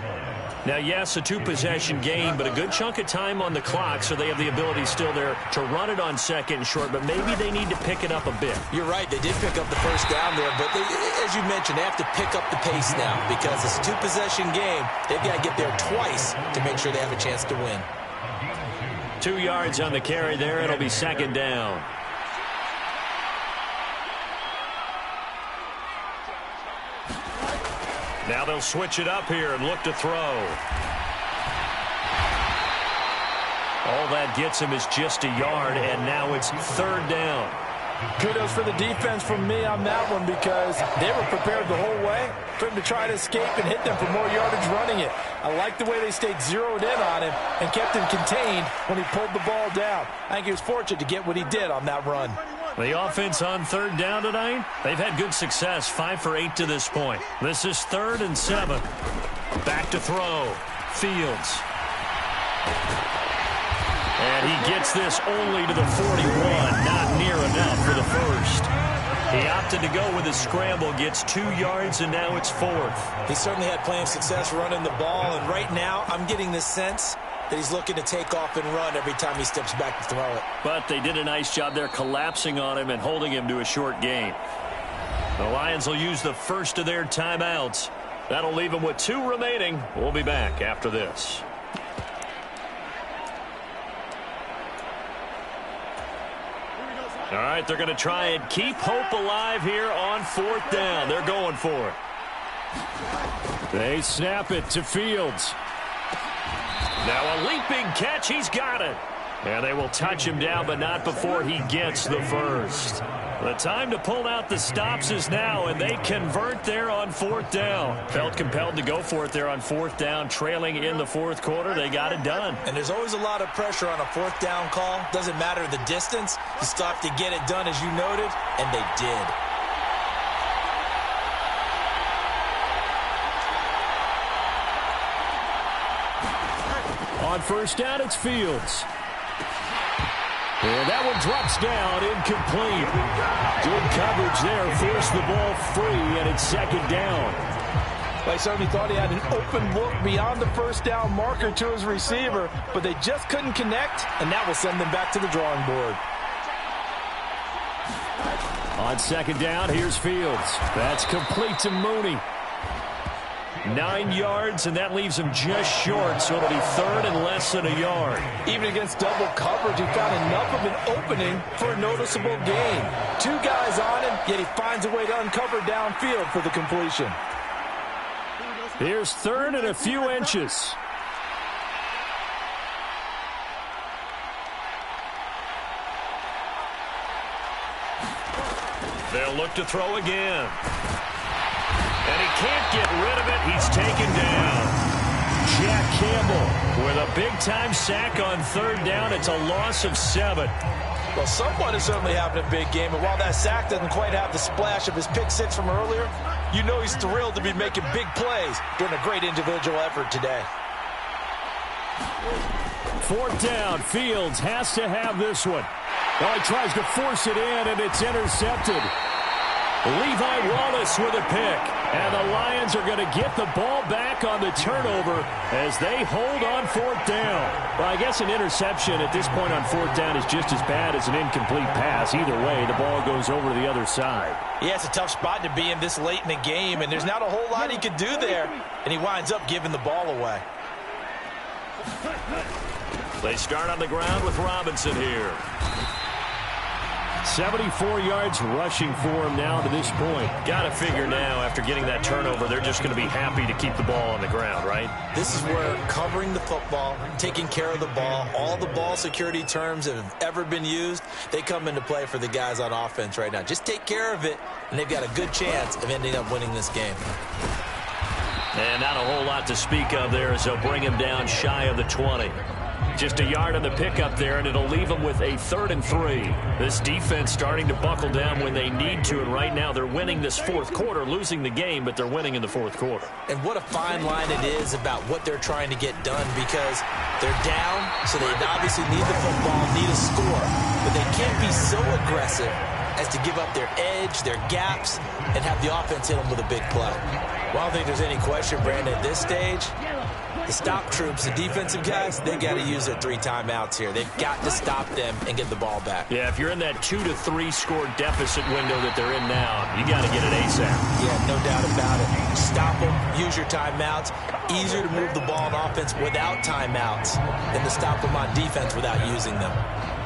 Now, yes, a 2-possession game, but a good chunk of time on the clock, so they have the ability still there to run it on 2nd and short, but maybe they need to pick it up a bit. You're right. They did pick up the first down there, but as you mentioned, they have to pick up the pace now because it's a 2-possession game. They've got to get there twice to make sure they have a chance to win. 2 yards on the carry there. It'll be 2nd down. Now they'll switch it up here and look to throw. All that gets him is just a yard, and now it's 3rd down. Kudos for the defense from me on that one because they were prepared the whole way for him to try to escape and hit them for more yardage running it. I like the way they stayed zeroed in on him and kept him contained when he pulled the ball down. I think he was fortunate to get what he did on that run. The offense on 3rd down tonight, they've had good success, 5 for 8 to this point. This is 3rd and 7. Back to throw. Fields. And he gets this only to the 41, not near enough for the first. He opted to go with a scramble, gets 2 yards, and now it's 4th. He certainly had plenty of success running the ball, and right now I'm getting the sense that he's looking to take off and run every time he steps back to throw it. But they did a nice job there collapsing on him and holding him to a short gain. The Lions will use the first of their timeouts. That'll leave them with 2 remaining. We'll be back after this. All right, they're going to try and keep hope alive here on 4th down. They're going for it. They snap it to Fields. Now a leaping catch. He's got it. And they will touch him down, but not before he gets the first. The time to pull out the stops is now, and they convert there on 4th down. Felt compelled to go for it there on 4th down, trailing in the 4th quarter. They got it done. And there's always a lot of pressure on a 4th down call. Doesn't matter the distance. You still have to get it done, as you noted, and they did. On 1st down, it's Fields. And that one drops down, incomplete. Good coverage there, forced the ball free, and it's 2nd down. Well, he certainly thought he had an open look beyond the 1st down marker to his receiver, but they just couldn't connect, and that will send them back to the drawing board. On 2nd down, here's Fields. That's complete to Mooney. 9 yards, and that leaves him just short, so it'll be 3rd and less than a yard. Even against double coverage, he found enough of an opening for a noticeable gain. 2 guys on him, yet he finds a way to uncover downfield for the completion. Here's 3rd and a few inches. They'll look to throw again. And he can't get rid of it. He's taken down. Jack Campbell with a big-time sack on 3rd down. It's a loss of 7. Well, someone is certainly having a big game, and while that sack doesn't quite have the splash of his pick 6 from earlier, you know he's thrilled to be making big plays during a great individual effort today. 4th down. Fields has to have this one. Well, he tries to force it in, and it's intercepted. Levi Wallace with a pick. And the Lions are going to get the ball back on the turnover as they hold on 4th down. Well, I guess an interception at this point on 4th down is just as bad as an incomplete pass. Either way, the ball goes over to the other side. Yeah, it's a tough spot to be in this late in the game, and there's not a whole lot he could do there, and he winds up giving the ball away. They start on the ground with Robinson here. 74 yards rushing for him now to this point. Got to figure now, after getting that turnover, they're just going to be happy to keep the ball on the ground, right? This is where covering the football, taking care of the ball, all the ball security terms that have ever been used, they come into play for the guys on offense right now. Just take care of it, and they've got a good chance of ending up winning this game. And not a whole lot to speak of there as they'll bring him down shy of the 20. Just a yard on the pickup there, and it'll leave them with a 3rd and 3. This defense starting to buckle down when they need to, and right now they're winning this fourth quarter, losing the game, but they're winning in the fourth quarter. And what a fine line it is about what they're trying to get done, because they're down, so they obviously need the football, need a score, but they can't be so aggressive as to give up their edge, their gaps, and have the offense hit them with a big play. Well, I don't think there's any question, Brandon, at this stage, the stop troops, the defensive guys, they got to use their 3 timeouts here. They've got to stop them and get the ball back. Yeah, if you're in that 2 to 3 score deficit window that they're in now, you got to get it ASAP. Yeah, no doubt about it. Stop them, use your timeouts. Easier to move the ball on offense without timeouts than to stop them on defense without using them.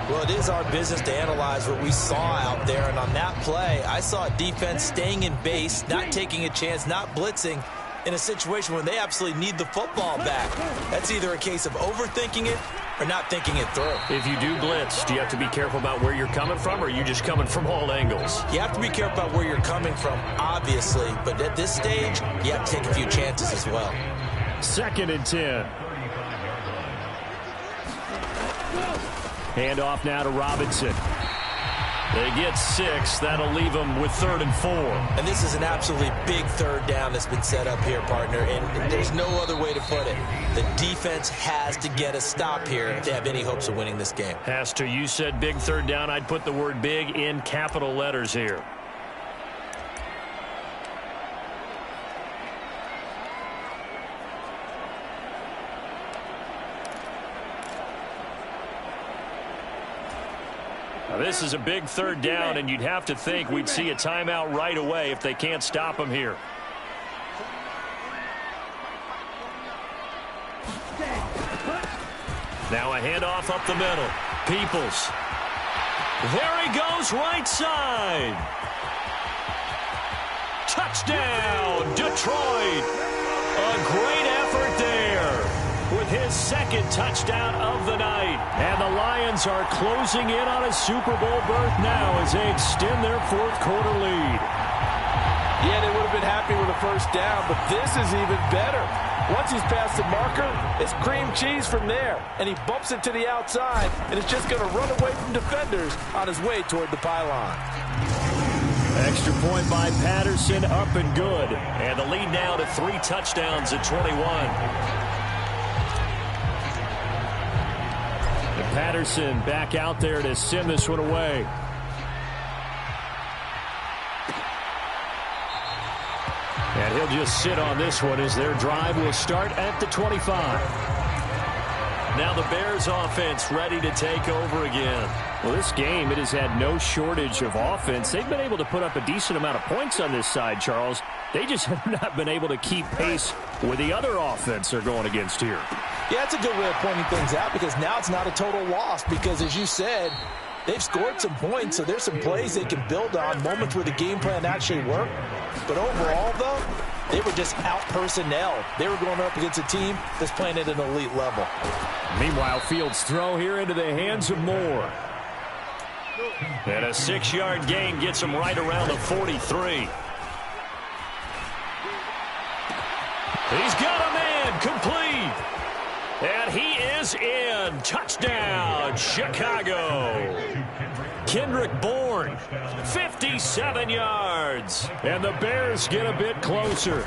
Well, it is our business to analyze what we saw out there, and on that play, I saw a defense staying in base, not taking a chance, not blitzing, in a situation where they absolutely need the football back. That's either a case of overthinking it or not thinking it through. If you do blitz, do you have to be careful about where you're coming from, or are you just coming from all angles? You have to be careful about where you're coming from, obviously, but at this stage, you have to take a few chances as well. 2nd and 10. Handoff now to Robinson. They get 6. That'll leave them with 3rd and 4. And this is an absolutely big 3rd down that's been set up here, partner, and there's no other way to put it. The defense has to get a stop here if they have any hopes of winning this game. Has to. You said big 3rd down. I'd put the word big in capital letters here. Now, this is a big 3rd down, and you'd have to think we'd see a timeout right away if they can't stop them here. Now a handoff up the middle. Peoples. There he goes, right side. Touchdown, Detroit. A great effort there with his 2nd touchdown of the night. And the Lions are closing in on a Super Bowl berth now as they extend their fourth quarter lead. Yeah, they would have been happy with a 1st down, but this is even better. Once he's past the marker, it's cream cheese from there. And he bumps it to the outside, and it's just going to run away from defenders on his way toward the pylon. Extra point by Patterson, up and good. And the lead now to 3 touchdowns at 21. Patterson back out there to send this one away. And he'll just sit on this one as their drive will start at the 25. Now the Bears offense ready to take over again. Well, this game, it has had no shortage of offense. They've been able to put up a decent amount of points on this side, Charles. They just have not been able to keep pace with the other offense they're going against here. Yeah, that's a good way of pointing things out, because now it's not a total loss, because as you said, they've scored some points, so there's some plays they can build on, moments where the game plan actually worked. But overall, though, they were just out-personnel. They were going up against a team that's playing at an elite level. Meanwhile, Fields' throw here into the hands of Moore. And a 6-yard gain gets him right around the 43. He's got a man, complete. And he is in. Touchdown, Chicago. Kendrick Bourne, 57 yards. And the Bears get a bit closer.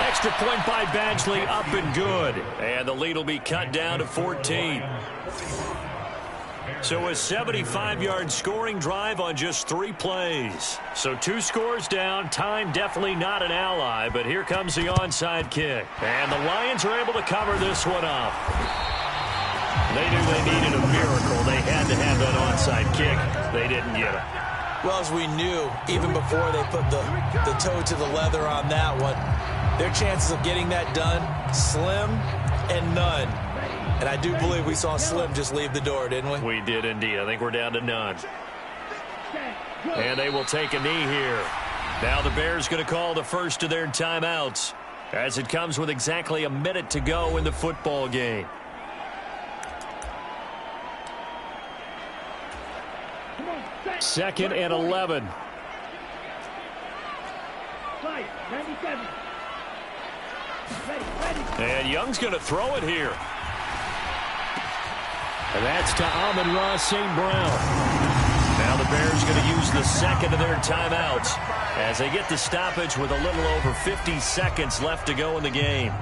Extra point by Badgley, up and good. And the lead will be cut down to 14. So a 75-yard scoring drive on just 3 plays. So 2 scores down. Time definitely not an ally, but here comes the onside kick. And the Lions are able to cover this one up. They knew they needed a miracle. They had to have that onside kick. They didn't get it. Well, as we knew, even before they put the toe to the leather on that one, their chances of getting that done, slim and none. And I do believe we saw Slim just leave the door, didn't we? We did indeed. I think we're down to none. And they will take a knee here. Now the Bears going to call the first of their timeouts as it comes with exactly a minute to go in the football game. Second and 11. And Young's going to throw it here. And that's to Amon-Ra St. Brown. Now the Bears going to use the second of their timeouts as they get the stoppage with a little over 50 seconds left to go in the game.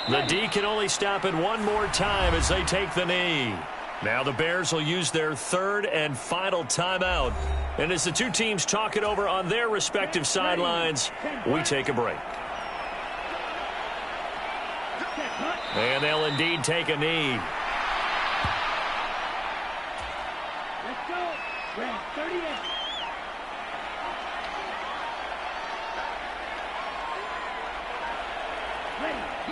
The D can only stop it one more time as they take the knee. Now the Bears will use their third and final timeout. And as the two teams talk it over on their respective sidelines, we take a break. And they'll indeed take a knee. Let's go. Red 38.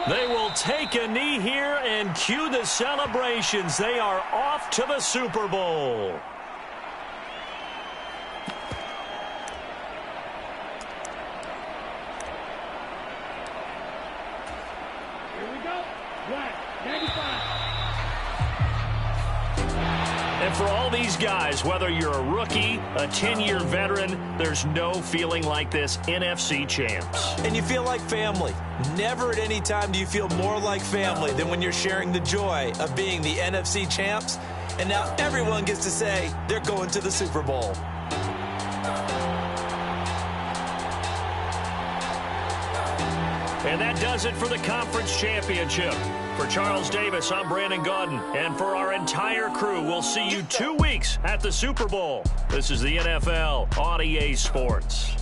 They will take a knee here and cue the celebrations. They are off to the Super Bowl. Here we go. Black 95. And for all these guys, whether you're a rookie, a 10-year veteran, there's no feeling like this NFC champs. And you feel like family. Never at any time do you feel more like family than when you're sharing the joy of being the NFC champs. And now everyone gets to say they're going to the Super Bowl. And that does it for the conference championship. For Charles Davis, I'm Brandon Gaudin. And for our entire crew, we'll see you 2 weeks at the Super Bowl. This is the NFL on EA Sports.